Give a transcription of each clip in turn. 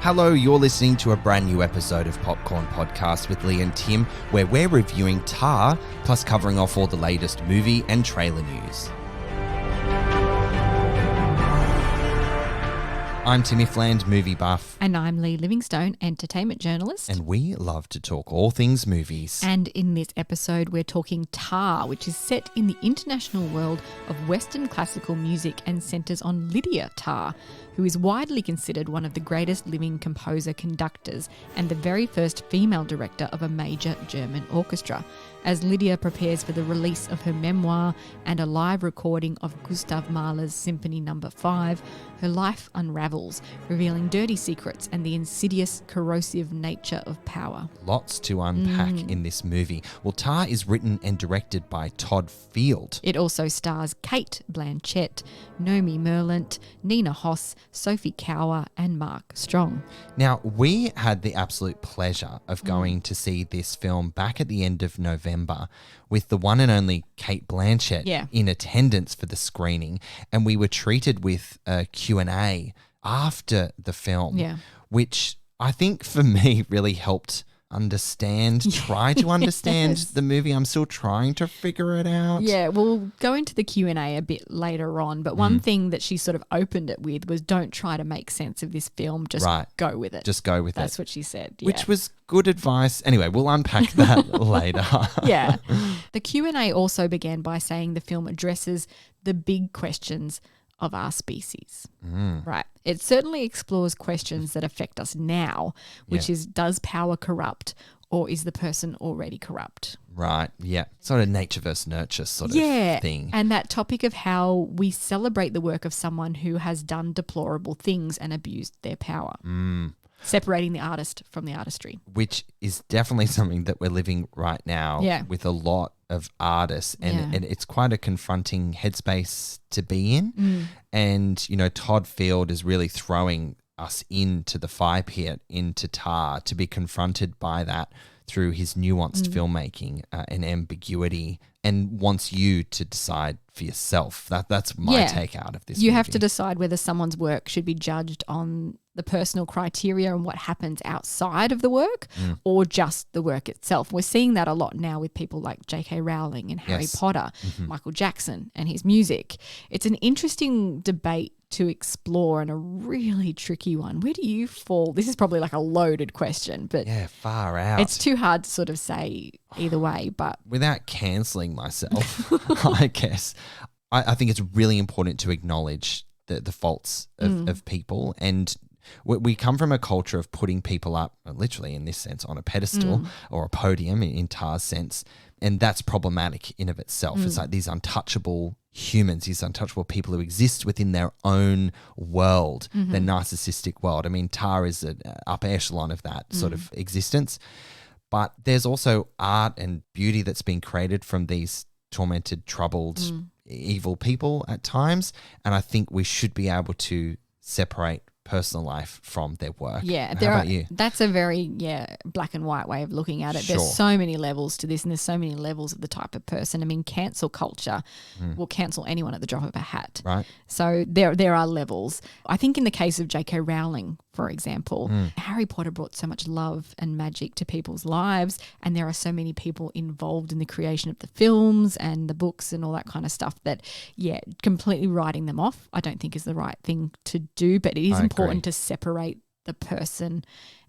Hello, you're listening to a brand new episode of Popcorn Podcast with Lee and Tim, where we're reviewing Tar, plus covering off all the latest movie and trailer news. I'm Timmy Fland, movie buff. And I'm Lee Livingstone, entertainment journalist. And we love to talk all things movies. And in this episode, we're talking Tar, which is set in the international world of Western classical music and centres on Lydia Tar, who is widely considered one of the greatest living composer-conductors and the very first female director of a major German orchestra, as Lydia prepares for the release of her memoir and a live recording of Gustav Mahler's Symphony No. 5, her life unravels, revealing dirty secrets and the insidious, corrosive nature of power. Lots to unpack in this movie. Well, Tar is written and directed by Todd Field. It also stars Cate Blanchett, Nomi Merlant, Nina Hoss, Sophie Cower and Mark Strong. Now, we had the absolute pleasure of going to see this film back at the end of November with the one and only Cate Blanchett in attendance for the screening, and we were treated with a Q&A after the film, which I think for me really helped try to understand the movie. I'm still trying to figure it out. Yeah, we'll go into the Q&A a bit later on, but one thing that she sort of opened it with was don't try to make sense of this film, just go with it. Just go with it. That's what she said. Yeah. Which was good advice. Anyway, we'll unpack that later. Yeah. The Q&A also began by saying the film addresses the big questions of our species. Right. It certainly explores questions that affect us now, which is, does power corrupt or is the person already corrupt? Right, yeah. Sort of nature versus nurture sort of thing. And that topic of how we celebrate the work of someone who has done deplorable things and abused their power. Separating the artist from the artistry. Which is definitely something that we're living right now with a lot of artists, and it's quite a confronting headspace to be in. And, you know, Todd Field is really throwing us into the fire pit, into Tar, to be confronted by that through his nuanced filmmaking and ambiguity, and wants you to decide for yourself. That's my take out of this movie. You have to decide whether someone's work should be judged on the personal criteria and what happens outside of the work or just the work itself. We're seeing that a lot now with people like J.K. Rowling and Harry Potter, Michael Jackson and his music. It's an interesting debate to explore and a really tricky one. Where do you fall? This is probably like a loaded question, but far out. It's too hard to sort of say either way. But without cancelling myself, I guess, I think it's really important to acknowledge the faults of people. And we come from a culture of putting people up, literally in this sense, on a pedestal or a podium in Tar's sense. And that's problematic in of itself. It's like these untouchable humans, these untouchable people who exist within their own world, their narcissistic world. I mean, Tar is an upper echelon of that sort of existence. But there's also art and beauty that's been created from these tormented, troubled, evil people at times. And I think we should be able to separate personal life from their work. Yeah, How about you? That's a very black and white way of looking at it. Sure. There's so many levels to this, and there's so many levels of the type of person. I mean, cancel culture will cancel anyone at the drop of a hat. Right. So there are levels. I think in the case of J.K. Rowling, for example, Harry Potter brought so much love and magic to people's lives, and there are so many people involved in the creation of the films and the books and all that kind of stuff that, completely writing them off I don't think is the right thing to do, but it is important to separate the person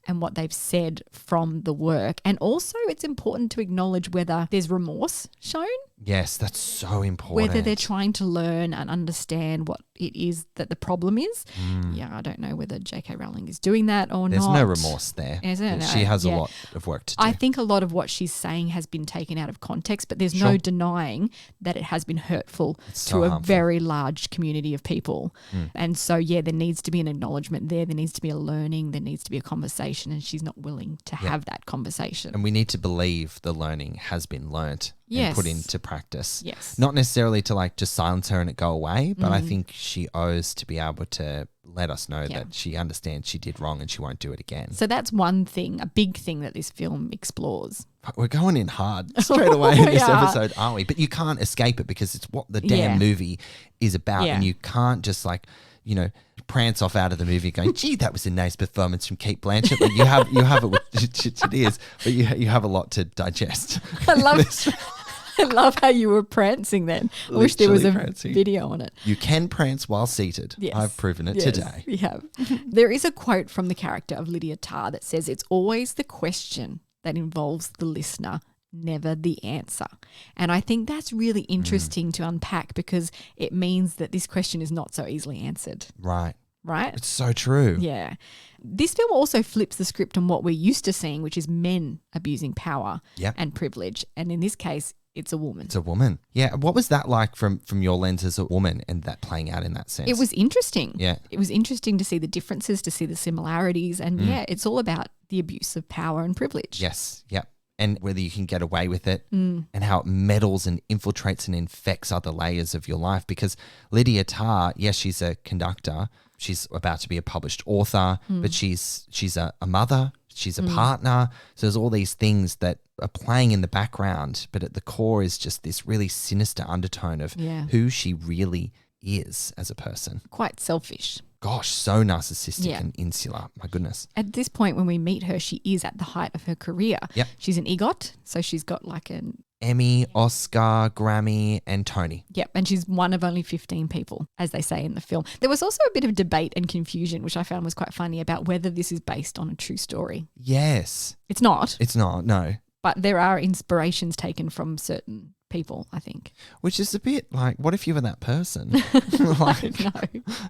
and what they've said from the work. And also it's important to acknowledge whether there's remorse shown. Yes, that's so important. Whether they're trying to learn and understand what it is that the problem is. I don't know whether J.K. Rowling is doing that or There's not. no remorse there. She has a lot of work to do. I think a lot of what she's saying has been taken out of context, but there's no denying that it has been hurtful to a very large community of people. And so, there needs to be an acknowledgement there. There needs to be a learning. There needs to be a conversation, and she's not willing to have that conversation. And we need to believe the learning has been learnt and put into practice. Yes. Not necessarily to like just silence her and it go away, but I think she owes to be able to let us know that she understands she did wrong and she won't do it again. So that's one thing, a big thing that this film explores. We're going in hard straight away in this episode, aren't we? But you can't escape it because it's what the damn movie is about, and you can't just prance off out of the movie going, gee, that was a nice performance from Cate Blanchett. But you have it with it is, but you have a lot to digest. I love how you were prancing then. I wish there was a prancing. video on it. You can prance while seated. Yes. I've proven it today. We have. There is a quote from the character of Lydia Tarr that says, "It's always the question that involves the listener, never the answer." And I think that's really interesting to unpack, because it means that this question is not so easily answered. Right. Right? It's so true. Yeah. This film also flips the script on what we're used to seeing, which is men abusing power and privilege. And in this case, it's a woman. It's a woman. Yeah. What was that like from your lens as a woman, and that playing out in that sense? It was interesting. Yeah. It was interesting to see the differences, to see the similarities. And it's all about the abuse of power and privilege. Yes. Yep. And whether you can get away with it and how it meddles and infiltrates and infects other layers of your life. Because Lydia Tarr, yes, she's a conductor. She's about to be a published author, but she's a mother. She's a partner. So there's all these things that are playing in the background, but at the core is just this really sinister undertone of who she really is as a person. Quite selfish. Gosh, so narcissistic and insular. My goodness. At this point, when we meet her, she is at the height of her career. Yep. She's an EGOT, so she's got like an Emmy, Oscar, Grammy, and Tony. Yep, and she's one of only 15 people, as they say in the film. There was also a bit of debate and confusion, which I found was quite funny, about whether this is based on a true story. Yes. It's not. It's not, no. But there are inspirations taken from certain people, I think. Which is a bit like, what if you were that person? Like, No.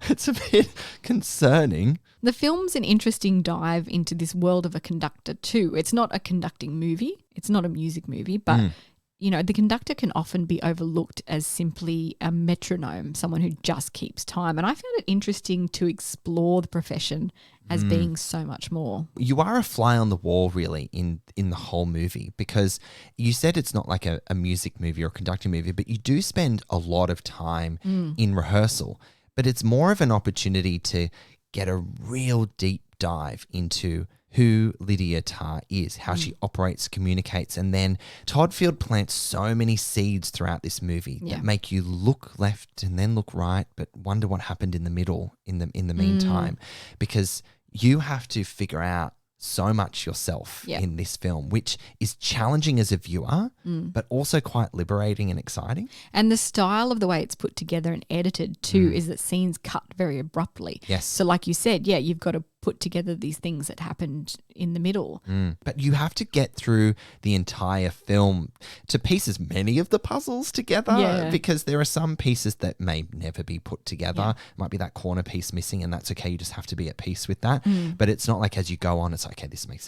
It's a bit concerning. The film's an interesting dive into this world of a conductor too. It's not a conducting movie. It's not a music movie, but you know, the conductor can often be overlooked as simply a metronome, someone who just keeps time. And I found it interesting to explore the profession as being so much more. You are a fly on the wall, really, in the whole movie, because you said it's not like a music movie or a conducting movie, but you do spend a lot of time in rehearsal. But it's more of an opportunity to get a real deep dive into who Lydia Tarr is, how she operates, communicates. And then Todd Field plants so many seeds throughout this movie that make you look left and then look right, but wonder what happened in the middle in the meantime, because you have to figure out so much yourself in this film, which is challenging as a viewer, but also quite liberating and exciting. And the style of the way it's put together and edited too is that scenes cut very abruptly. Yes. So like you said, you've got to put together these things that happened in the middle. But you have to get through the entire film to piece as many of the puzzles together, because there are some pieces that may never be put together. Might be that corner piece missing, and that's okay. You just have to be at peace with that. But it's not like as you go on, it's like, okay, this makes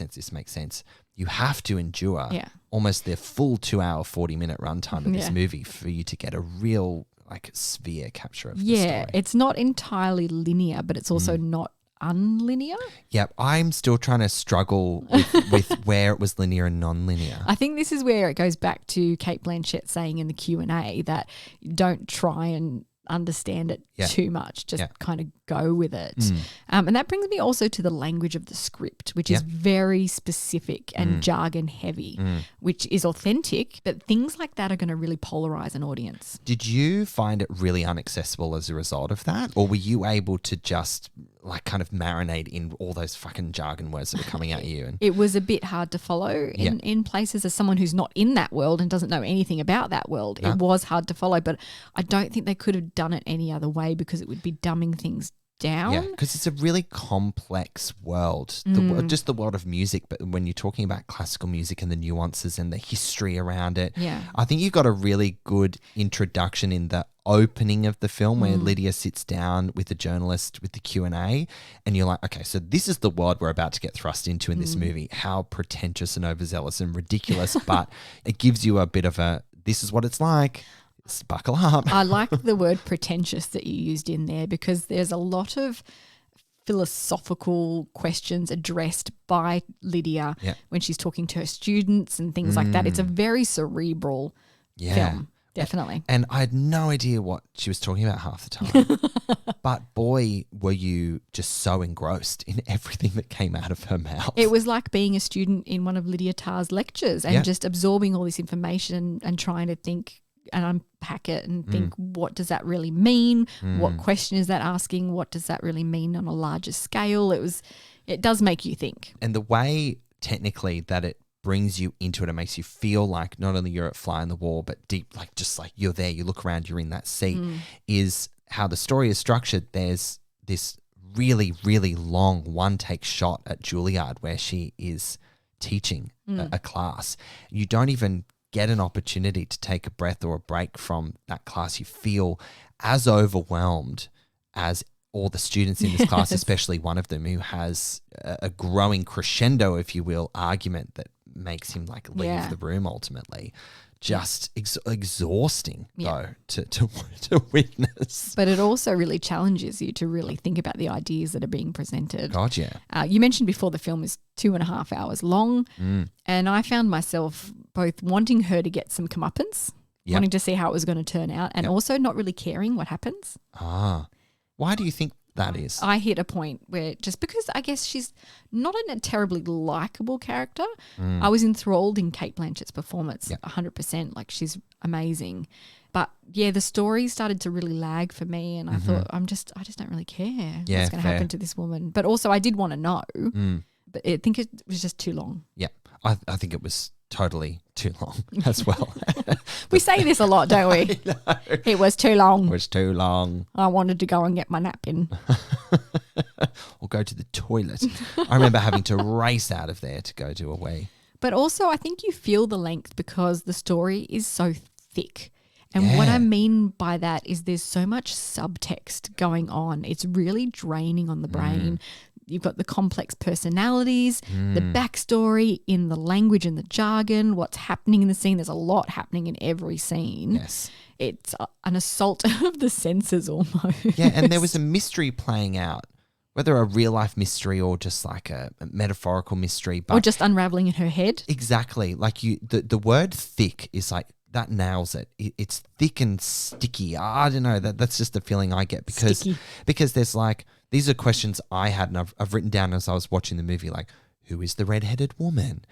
sense. You have to endure almost the full 2 hour, 40-minute runtime of this movie for you to get a real like sphere capture of the story. Yeah, it's not entirely linear, but it's also not unlinear. Yep, I'm still trying to struggle with where it was linear and non-linear. I think this is where it goes back to Cate Blanchett saying in the Q&A that don't try and understand it too much, just kind of go with it. And that brings me also to the language of the script, which is very specific and jargon heavy, which is authentic, but things like that are going to really polarize an audience. Did you find it really inaccessible as a result of that, or were you able to just like kind of marinate in all those fucking jargon words that were coming at you? And it was a bit hard to follow in places. As someone who's not in that world and doesn't know anything about that world, it was hard to follow, but I don't think they could have done it any other way, because it would be dumbing things down. Yeah, because it's a really complex world, just the world of music. But when you're talking about classical music and the nuances and the history around it, I think you got a really good introduction in the opening of the film where Lydia sits down with the journalist with the Q&A, and you're like, okay, so this is the world we're about to get thrust into in this movie. How pretentious and overzealous and ridiculous, but it gives you a bit of a, this is what it's like. Buckle up. I like the word pretentious that you used in there, because there's a lot of philosophical questions addressed by Lydia when she's talking to her students and things like that. It's a very cerebral film, definitely. And I had no idea what she was talking about half the time. But boy, were you just so engrossed in everything that came out of her mouth. It was like being a student in one of Lydia Tarr's lectures and just absorbing all this information and trying to think and unpack it and think, what does that really mean? What question is that asking? What does that really mean on a larger scale? It does make you think. And the way technically that it brings you into it and makes you feel like not only you're at fly on the wall, but deep, like just like you're there, you look around, you're in that seat, is how the story is structured. There's this really, really long one-take shot at Juilliard where she is teaching a class. You don't even get an opportunity to take a breath or a break from that class. You feel as overwhelmed as all the students in this class, especially one of them who has a growing crescendo, if you will, argument that makes him like leave the room ultimately. Just exhausting though to witness. But it also really challenges you to really think about the ideas that are being presented. God, yeah. You mentioned before the film is 2.5 hours long, and I found myself both wanting her to get some comeuppance, wanting to see how it was going to turn out, and also not really caring what happens. Why do you think that is? I hit a point where, just because I guess she's not a terribly likable character, I was enthralled in Cate Blanchett's performance 100%. Like, she's amazing. But yeah, the story started to really lag for me, and I thought, I just don't really care what's going to happen to this woman. But also I did want to know, but I think it was just too long. Yeah, I think it was totally too long as well. We say this a lot, don't we? It was too long. It was too long. I wanted to go and get my napkin. Or go to the toilet. I remember having to race out of there to go to a wee. But also I think you feel the length because the story is so thick. And what I mean by that is there's so much subtext going on. It's really draining on the brain. You've got the complex personalities, the backstory in the language and the jargon, what's happening in the scene. There's a lot happening in every scene. Yes. It's an assault of the senses almost. Yeah, and there was a mystery playing out, whether a real-life mystery or just like a metaphorical mystery. But or just unraveling in her head. Exactly. Like the word thick is like, that nails it. It's thick and sticky. I don't know. That's just the feeling I get because there's like, these are questions I had and I've written down as I was watching the movie, like, who is the redheaded woman?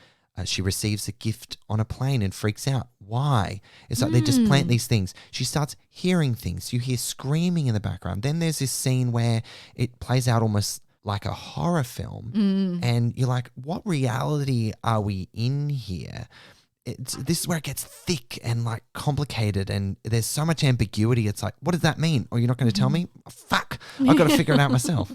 She receives a gift on a plane and freaks out. Why? It's like they just plant these things. She starts hearing things. You hear screaming in the background. Then there's this scene where it plays out almost like a horror film and you're like, what reality are we in here? This is where it gets thick and like complicated and there's so much ambiguity. It's like, what does that mean? Or you're not going to tell me? Fuck, I've got to figure it out myself.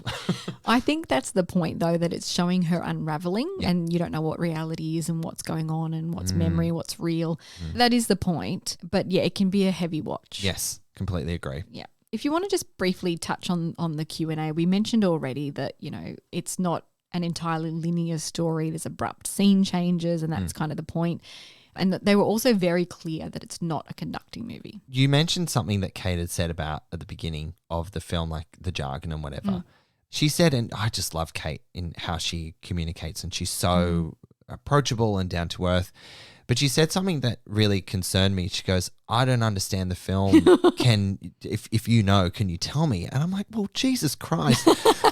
I think that's the point though, that it's showing her unraveling and you don't know what reality is and what's going on and what's memory, what's real. That is the point. But yeah, it can be a heavy watch. Yes, completely agree. Yeah. If you want to just briefly touch on the Q&A, we mentioned already that, you know, it's not an entirely linear story. There's abrupt scene changes and that's kind of the point. And that they were also very clear that it's not a conducting movie. You mentioned something that Cate had said about at the beginning of the film, like the jargon and whatever. She said, and I just love Cate in how she communicates and she's so approachable and down to earth. But she said something that really concerned me. She goes, I don't understand the film. If you know, can you tell me? And I'm like, well, Jesus Christ.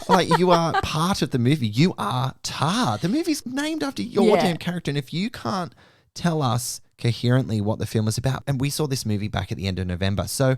Like, you are part of the movie. You are Tar. The movie's named after your damn character. And if you can't tell us coherently what the film is about. And we saw this movie back at the end of November. So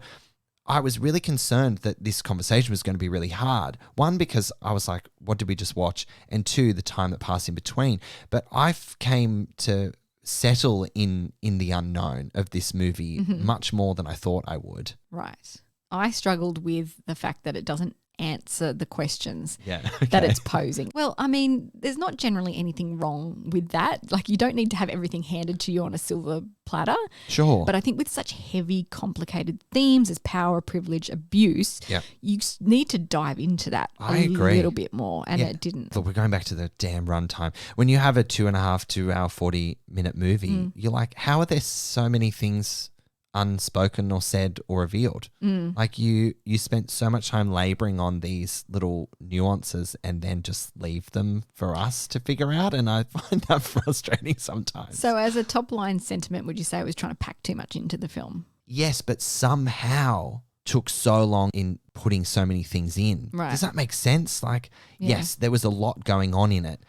I was really concerned that this conversation was going to be really hard. One, because I was like, what did we just watch? And two, the time that passed in between. But I came to settle in the unknown of this movie much more than I thought I would. Right. I struggled with the fact that it doesn't answer the questions that it's posing. Well, I mean, there's not generally anything wrong with that. Like, you don't need to have everything handed to you on a silver platter. Sure. But I think with such heavy, complicated themes as power, privilege, abuse, you need to dive into that a little bit more. And it didn't. But we're going back to the damn runtime. When you have a 2 hour, 40-minute movie, you're like, how are there so many things unspoken or said or revealed? Like you spent so much time laboring on these little nuances and then just leave them for us to figure out, and I find that frustrating sometimes. So as a top line sentiment, would you say it was trying to pack too much into the film? Yes, but somehow took so long in putting so many things in. Right. Does that make sense? Like, yes, there was a lot going on in it.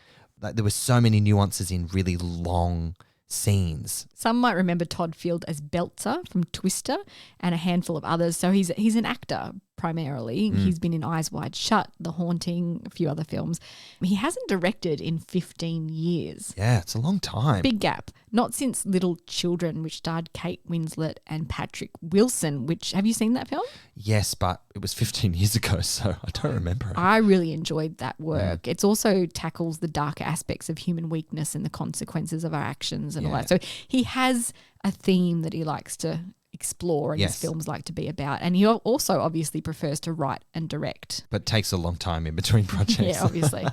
Like, there were so many nuances in really long scenes. Some might remember Todd Field as Belzer from Twister and a handful of others. So he's an actor primarily. He's been in Eyes Wide Shut, The Haunting, a few other films. He hasn't directed in 15 years. Yeah, it's a long time. Big gap. Not since Little Children, which starred Kate Winslet and Patrick Wilson, which, have you seen that film? Yes, but it was 15 years ago, so I don't remember it. I really enjoyed that work. It also tackles the darker aspects of human weakness and the consequences of our actions and all that. So he has a theme that he likes to explore and his films like to be about. And he also obviously prefers to write and direct. But takes a long time in between projects. Yeah, obviously.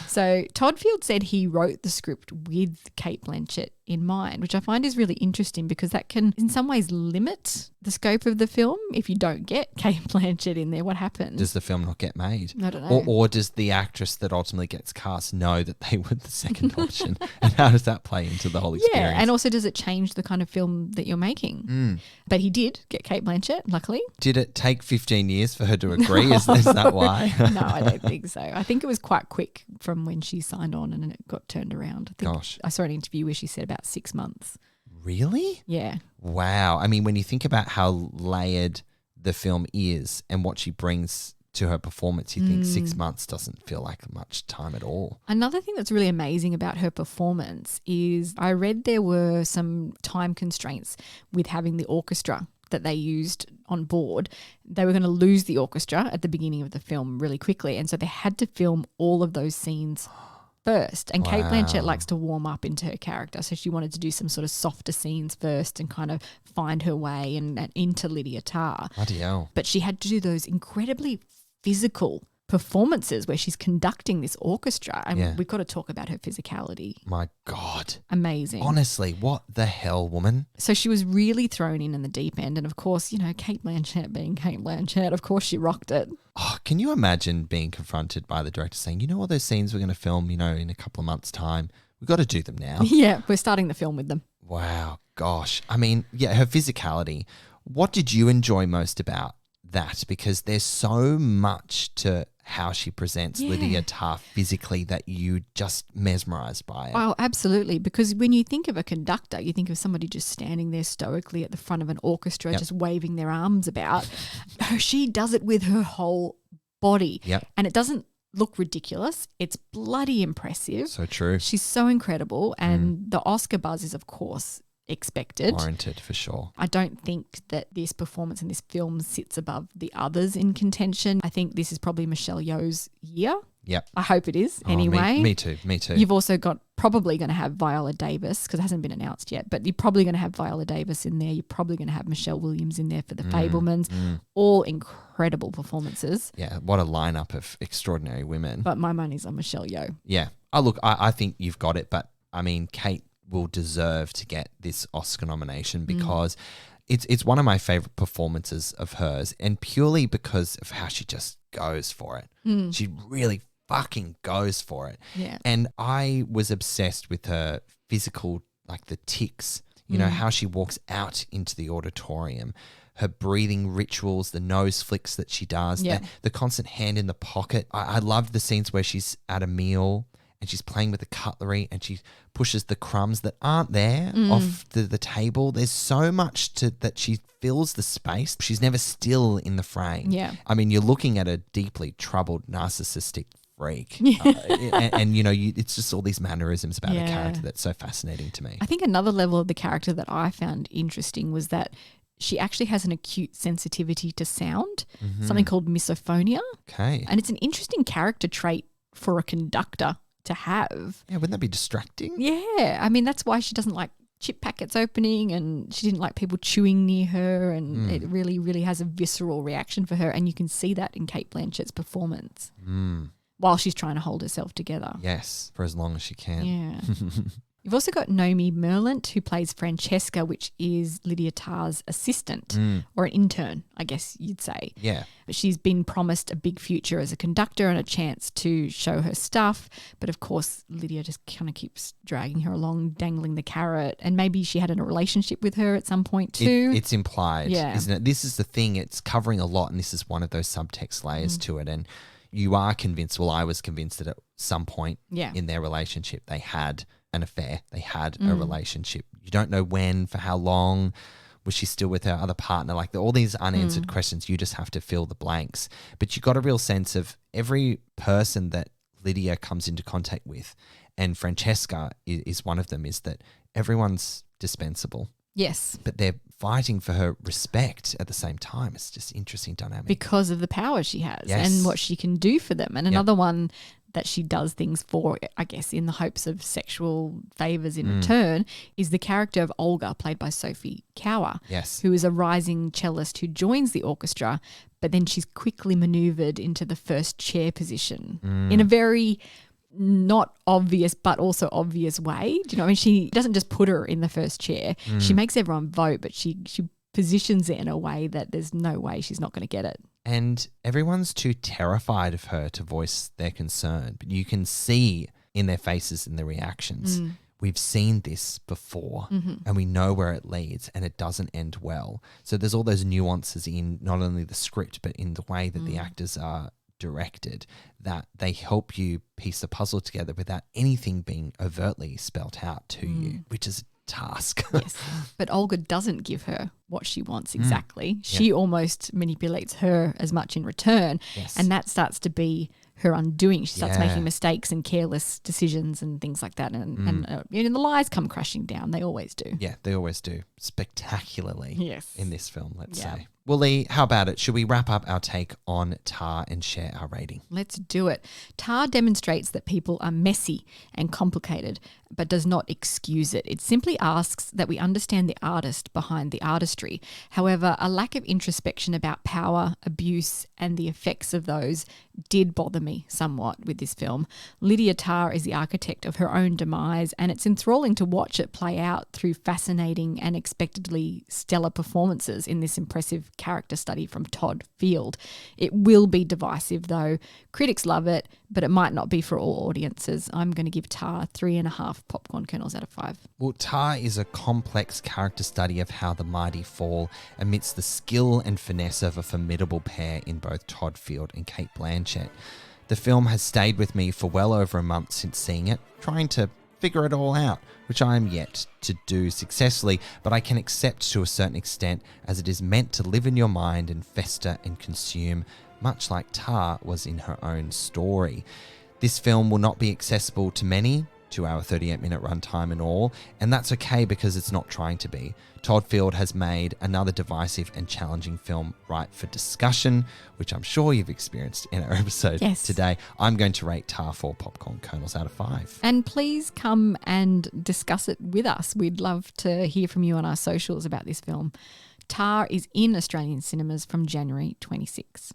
So Todd Field said he wrote the script with Cate Blanchett in mind, which I find is really interesting because that can in some ways limit the scope of the film. If you don't get Cate Blanchett in there, what happens? Does the film not get made? I don't know. Or does the actress that ultimately gets cast know that they were the second option? And how does that play into the whole experience? Yeah, and also does it change the kind of film that you're making? But he did get Cate Blanchett, luckily. Did it take 15 years for her to agree? Is that why? No, I don't think so. I think it was quite quick from when she signed on and it got turned around. I saw an interview where she said about 6 months. Really? Yeah. Wow. I mean, when you think about how layered the film is and what she brings to her performance, you think 6 months doesn't feel like much time at all. Another thing that's really amazing about her performance is I read there were some time constraints with having the orchestra that they used on board. They were going to lose the orchestra at the beginning of the film really quickly, and so they had to film all of those scenes first. And Cate Blanchett likes to warm up into her character, so she wanted to do some sort of softer scenes first and kind of find her way and into Lydia Tarr. Bloody hell. But she had to do those incredibly physical performances where she's conducting this orchestra, and we've got to talk about her physicality. My God. Amazing. Honestly, what the hell, woman? So she was really thrown in the deep end, and of course, Cate Blanchett being Cate Blanchett, of course she rocked it. Oh, can you imagine being confronted by the director saying, all those scenes we're going to film, in a couple of months' time, we've got to do them now. Yeah, we're starting the film with them. Wow, gosh. I mean, her physicality. What did you enjoy most about that? Because there's so much to how she presents Lydia Tarr physically that you just mesmerised by it. Oh, absolutely. Because when you think of a conductor, you think of somebody just standing there stoically at the front of an orchestra, just waving their arms about. She does it with her whole body. Yep. And it doesn't look ridiculous. It's bloody impressive. So true. She's so incredible. And the Oscar buzz is, of course, expected. Warranted, for sure. I don't think that this performance in this film sits above the others in contention. I think this is probably Michelle Yeoh's year. Yep. I hope it is anyway. Me too. You've also got probably going to have Viola Davis, because it hasn't been announced yet, but you're probably going to have Viola Davis in there. You're probably going to have Michelle Williams in there for the Fabelmans. All incredible performances. Yeah, what a lineup of extraordinary women. But my money's on Michelle Yeoh. Yeah. Oh, look, I think you've got it, but I mean, Kate will deserve to get this Oscar nomination because it's one of my favorite performances of hers, and purely because of how she just goes for it. She really fucking goes for it. Yeah. And I was obsessed with her physical, like the tics, how she walks out into the auditorium, her breathing rituals, the nose flicks that she does, the constant hand in the pocket. I loved the scenes where she's at a meal and she's playing with the cutlery and she pushes the crumbs that aren't there off the table. There's so much that she fills the space. She's never still in the frame. Yeah. I mean, you're looking at a deeply troubled, narcissistic freak. And it's just all these mannerisms about a character that's so fascinating to me. I think another level of the character that I found interesting was that she actually has an acute sensitivity to sound, something called misophonia. Okay. And it's an interesting character trait for a conductor to have. Yeah, wouldn't that be distracting? Yeah. I mean, that's why she doesn't like chip packets opening, and she didn't like people chewing near her, and it really, really has a visceral reaction for her, and you can see that in Cate Blanchett's performance while she's trying to hold herself together. Yes, for as long as she can. Yeah. You've also got Nomi Merlant, who plays Francesca, which is Lydia Tarr's assistant or an intern, I guess you'd say. Yeah. But she's been promised a big future as a conductor and a chance to show her stuff. But of course, Lydia just kind of keeps dragging her along, dangling the carrot. And maybe she had a relationship with her at some point too. It's implied, isn't it? This is the thing. It's covering a lot, and this is one of those subtext layers to it. And you are convinced, well, I was convinced that at some point in their relationship they had an affair, they had a relationship. you don't know when, for how long. Was she still with her other partner? Like all these unanswered questions, you just have to fill the blanks. But you got a real sense of every person that Lydia comes into contact with, and Francesca is one of them, is that everyone's dispensable. Yes. But they're fighting for her respect at the same time. It's just interesting dynamic. Because of the power she has and what she can do for them. And another one that she does things for, I guess, in the hopes of sexual favours in return, is the character of Olga, played by Sophie Cower, who is a rising cellist who joins the orchestra, but then she's quickly manoeuvred into the first chair position in a very not obvious but also obvious way. Do you know what I mean? She doesn't just put her in the first chair. She makes everyone vote, but she positions it in a way that there's no way she's not going to get it. And everyone's too terrified of her to voice their concern. But you can see in their faces and their reactions, we've seen this before and we know where it leads, and it doesn't end well. So there's all those nuances in not only the script but in the way that the actors are directed, that they help you piece the puzzle together without anything being overtly spelt out to you, which is a task. Yes, but Olga doesn't give her what she wants exactly. She almost manipulates her as much in return, and that starts to be her undoing. She starts making mistakes and careless decisions and things like that, and the lies come crashing down. They always do. Yeah, they always do. Spectacularly in this film, let's say. Well, Lee, how about it? Should we wrap up our take on Tar and share our rating? Let's do it. Tar demonstrates that people are messy and complicated, but does not excuse it. It simply asks that we understand the artist behind the artistry. However, a lack of introspection about power, abuse, and the effects of those did bother me somewhat with this film. Lydia Tar is the architect of her own demise, and it's enthralling to watch it play out through fascinating and expectedly stellar performances in this impressive character study from Todd Field. It will be divisive though. Critics love it, but it might not be for all audiences. I'm going to give Tar 3.5 popcorn kernels out of 5. Well, Tar is a complex character study of how the mighty fall amidst the skill and finesse of a formidable pair in both Todd Field and Cate Blanchett. The film has stayed with me for well over a month since seeing it, trying to figure it all out, which I am yet to do successfully, but I can accept to a certain extent, as it is meant to live in your mind and fester and consume, much like Tar was in her own story. This film will not be accessible to many, 2-hour 38-minute runtime and all, and that's okay because it's not trying to be. Todd Field has made another divisive and challenging film ripe for discussion, which I'm sure you've experienced in our episode today. I'm going to rate Tar 4 popcorn kernels out of 5. And please come and discuss it with us. We'd love to hear from you on our socials about this film. Tar is in Australian cinemas from January 26.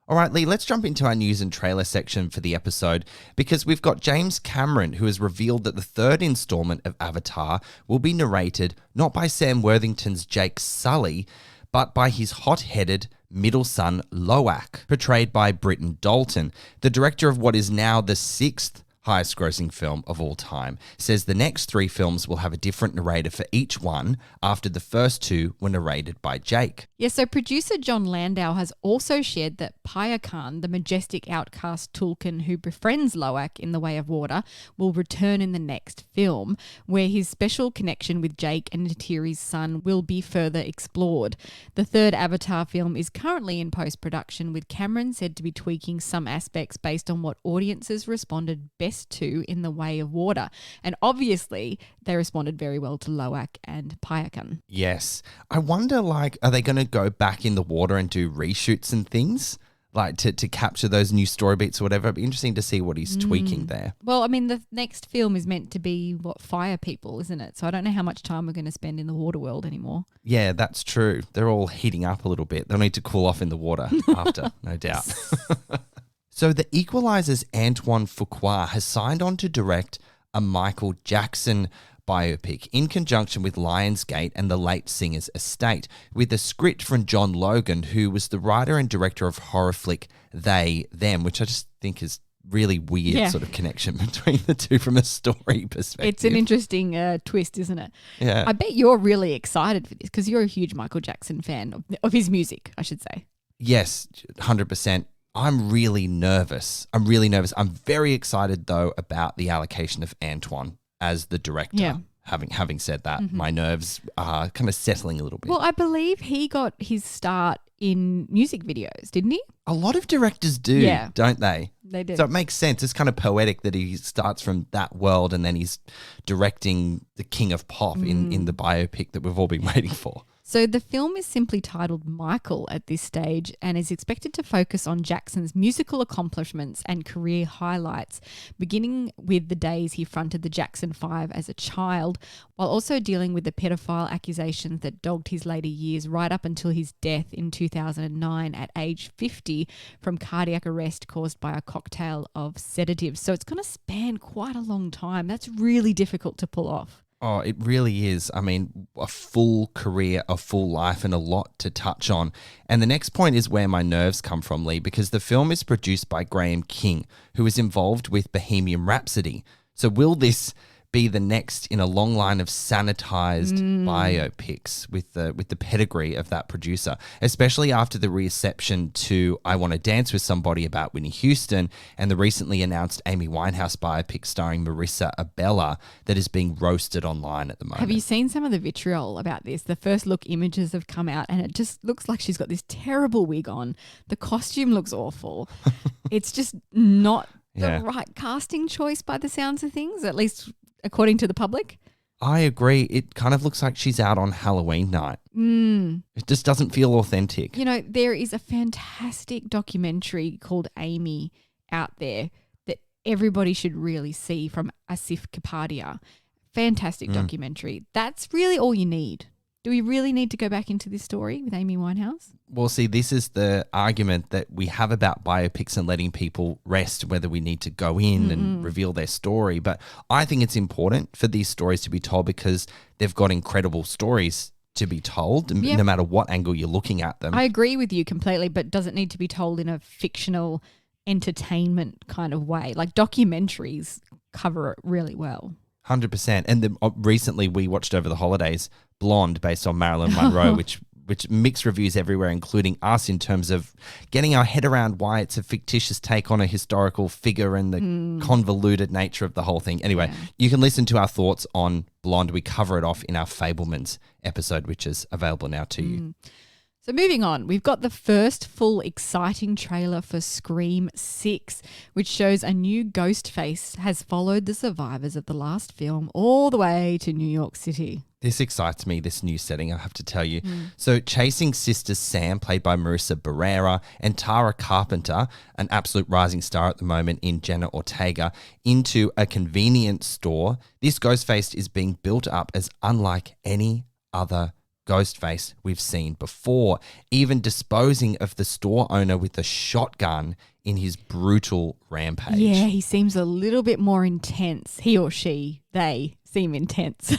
All right, Lee, let's jump into our news and trailer section for the episode, because we've got James Cameron, who has revealed that the third installment of Avatar will be narrated not by Sam Worthington's Jake Sully, but by his hot-headed middle son, Loak, portrayed by Britton Dalton. The director of what is now the 6th highest grossing film of all time, says the next 3 films will have a different narrator for each one after the first 2 were narrated by Jake. Yes, so producer John Landau has also shared that Payakan, the majestic outcast Tulkun who befriends Loak in The Way of Water, will return in the next film, where his special connection with Jake and Neytiri's son will be further explored. The third Avatar film is currently in post-production, with Cameron said to be tweaking some aspects based on what audiences responded best to in The Way of Water. And obviously, they responded very well to Loak and Payakan. Yes. I wonder, are they going to go back in the water and do reshoots and things? To capture those new story beats or whatever? It'd be interesting to see what he's tweaking there. Well, I mean, the next film is meant to be, fire people, isn't it? So I don't know how much time we're going to spend in the water world anymore. Yeah, that's true. They're all heating up a little bit. They'll need to cool off in the water after, no doubt. So The Equalizer's Antoine Fuqua has signed on to direct a Michael Jackson biopic in conjunction with Lionsgate and the late singer's estate, with a script from John Logan, who was the writer and director of horror flick They, Them, which I just think is really weird sort of connection between the two from a story perspective. It's an interesting twist, isn't it? Yeah. I bet you're really excited for this because you're a huge Michael Jackson fan of his music, I should say. Yes, 100%. I'm really nervous. I'm very excited, though, about the allocation of Antoine as the director. Yeah. having said that, my nerves are kind of settling a little bit. Well, I believe he got his start in music videos, didn't he? A lot of directors do, don't they? They do. So it makes sense. It's kind of poetic that he starts from that world and then he's directing the king of pop in the biopic that we've all been waiting for. So the film is simply titled Michael at this stage and is expected to focus on Jackson's musical accomplishments and career highlights, beginning with the days he fronted the Jackson 5 as a child, while also dealing with the pedophile accusations that dogged his later years right up until his death in 2009 at age 50 from cardiac arrest caused by a cocktail of sedatives. So it's going to span quite a long time. That's really difficult to pull off. Oh, it really is. I mean, a full career, a full life, and a lot to touch on. And the next point is where my nerves come from, Lee, because the film is produced by Graham King, who is involved with Bohemian Rhapsody. So will this be the next in a long line of sanitized biopics with the pedigree of that producer, especially after the reception to I Want to Dance with Somebody about Whitney Houston and the recently announced Amy Winehouse biopic starring Marissa Abella that is being roasted online at the moment. Have you seen some of the vitriol about this? The first look images have come out and it just looks like she's got this terrible wig on. The costume looks awful. It's just not the right casting choice by the sounds of things, at least according to the public. I agree. It kind of looks like she's out on Halloween night. It just doesn't feel authentic. You know, there is a fantastic documentary called Amy out there that everybody should really see from Asif Kapadia. Fantastic documentary. That's really all you need. Do we really need to go back into this story with Amy Winehouse? Well, see, this is the argument that we have about biopics and letting people rest, whether we need to go in and reveal their story. But I think it's important for these stories to be told because they've got incredible stories to be told, no matter what angle you're looking at them. I agree with you completely, but does it need to be told in a fictional entertainment kind of way? Like documentaries cover it really well. 100%. And recently we watched over the holidays Blonde based on Marilyn Monroe, which mixed reviews everywhere, including us, in terms of getting our head around why it's a fictitious take on a historical figure and the convoluted nature of the whole thing. Anyway, you can listen to our thoughts on Blonde. We cover it off in our Fablemans episode, which is available now to you. So moving on, we've got the first full exciting trailer for Scream 6, which shows a new Ghostface has followed the survivors of the last film all the way to New York City. This excites me, this new setting, I have to tell you. So chasing Sister Sam, played by Marissa Barrera, and Tara Carpenter, an absolute rising star at the moment in Jenna Ortega, into a convenience store, this Ghostface is being built up as unlike any other Ghostface we've seen before, even disposing of the store owner with a shotgun in his brutal rampage. Yeah, he seems a little bit more intense. He or she, they seem intense.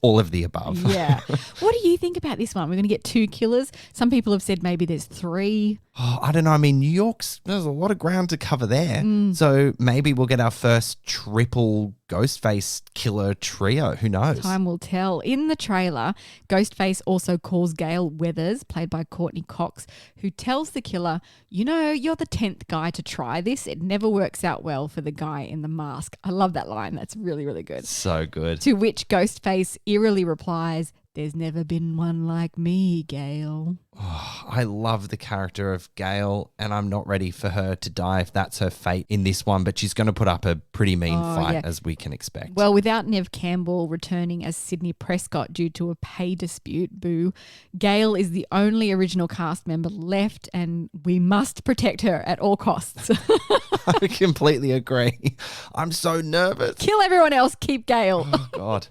All of the above. Yeah. What do you think about this one? We're going to get 2 killers. Some people have said maybe there's 3. Oh, I don't know. I mean, there's a lot of ground to cover there. So maybe we'll get our first triple Ghostface killer trio. Who knows? Time will tell. In the trailer, Ghostface also calls Gail Weathers, played by Courtney Cox, who tells the killer, you know, you're the 10th guy to try this. It never works out well for the guy in the mask. I love that line. That's really, really good. So good. To which Ghostface eerily replies, there's never been one like me, Gail. Oh, I love the character of Gail, and I'm not ready for her to die if that's her fate in this one, but she's going to put up a pretty mean fight, as we can expect. Well, without Nev Campbell returning as Sydney Prescott due to a pay dispute, boo, Gail is the only original cast member left, and we must protect her at all costs. I completely agree. I'm so nervous. Kill everyone else, keep Gail. Oh, God.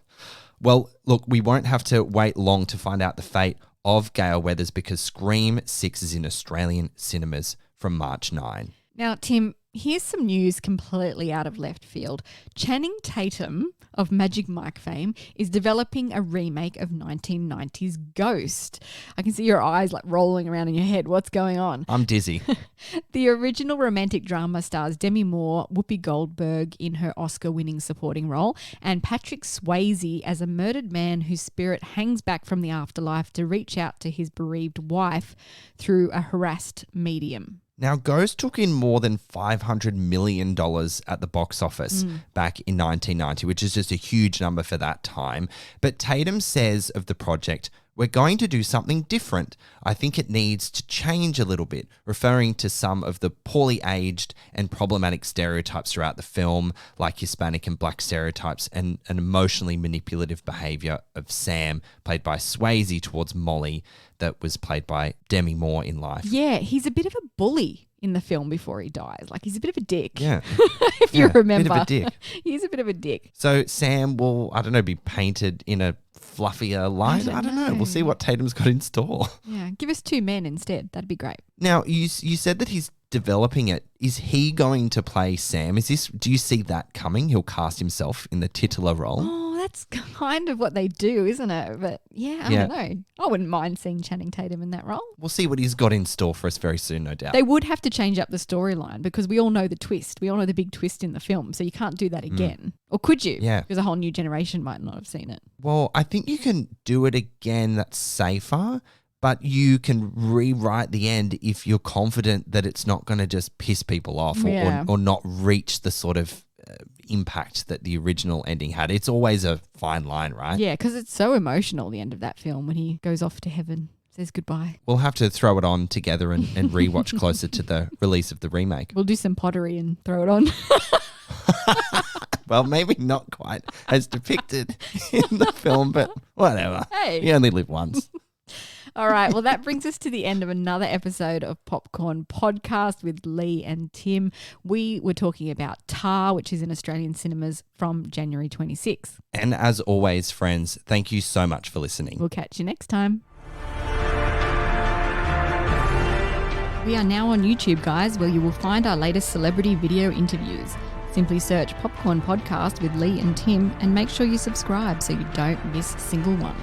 Well, look, we won't have to wait long to find out the fate of Gail Weathers because Scream 6 is in Australian cinemas from March 9. Now, Tim, here's some news completely out of left field. Channing Tatum of Magic Mike fame is developing a remake of 1990s Ghost. I can see your eyes like rolling around in your head. What's going on? I'm dizzy. The original romantic drama stars Demi Moore, Whoopi Goldberg in her Oscar-winning supporting role, and Patrick Swayze as a murdered man whose spirit hangs back from the afterlife to reach out to his bereaved wife through a harassed medium. Now, Ghost took in more than $500 million at the box office back in 1990, which is just a huge number for that time. But Tatum says of the project, "We're going to do something different. I think it needs to change a little bit," referring to some of the poorly aged and problematic stereotypes throughout the film, like Hispanic and Black stereotypes and an emotionally manipulative behaviour of Sam, played by Swayze, towards Molly, that was played by Demi Moore in life. Yeah, he's a bit of a bully in the film before he dies. Like, he's a bit of a dick. Yeah. If you remember. Bit of a dick. He's a bit of a dick. So Sam will, I don't know, be painted in a fluffier light. I don't know. We'll see what Tatum's got in store. Yeah, give us 2 men instead. That'd be great. Now, you said that he's developing it. Is he going to play Sam? Do you see that coming? He'll cast himself in the titular role? Oh, that's kind of what they do, isn't it? But yeah, I don't know. I wouldn't mind seeing Channing Tatum in that role. We'll see what he's got in store for us very soon, no doubt. They would have to change up the storyline because we all know the twist. We all know the big twist in the film, so you can't do that again. Or could you? Yeah. Because a whole new generation might not have seen it. Well, I think you can do it again that's safer, but you can rewrite the end if you're confident that it's not going to just piss people off or not reach the sort of impact that the original ending had. It's always a fine line, right? Yeah, because it's so emotional, the end of that film, when he goes off to heaven, says goodbye. We'll have to throw it on together and rewatch closer to the release of the remake. We'll do some pottery and throw it on. Well, maybe not quite as depicted in the film, but whatever. Hey. You only live once. All right. Well, that brings us to the end of another episode of Popcorn Podcast with Lee and Tim. We were talking about Tar, which is in Australian cinemas from January 26th. And as always, friends, thank you so much for listening. We'll catch you next time. We are now on YouTube, guys, where you will find our latest celebrity video interviews. Simply search Popcorn Podcast with Lee and Tim and make sure you subscribe so you don't miss a single one.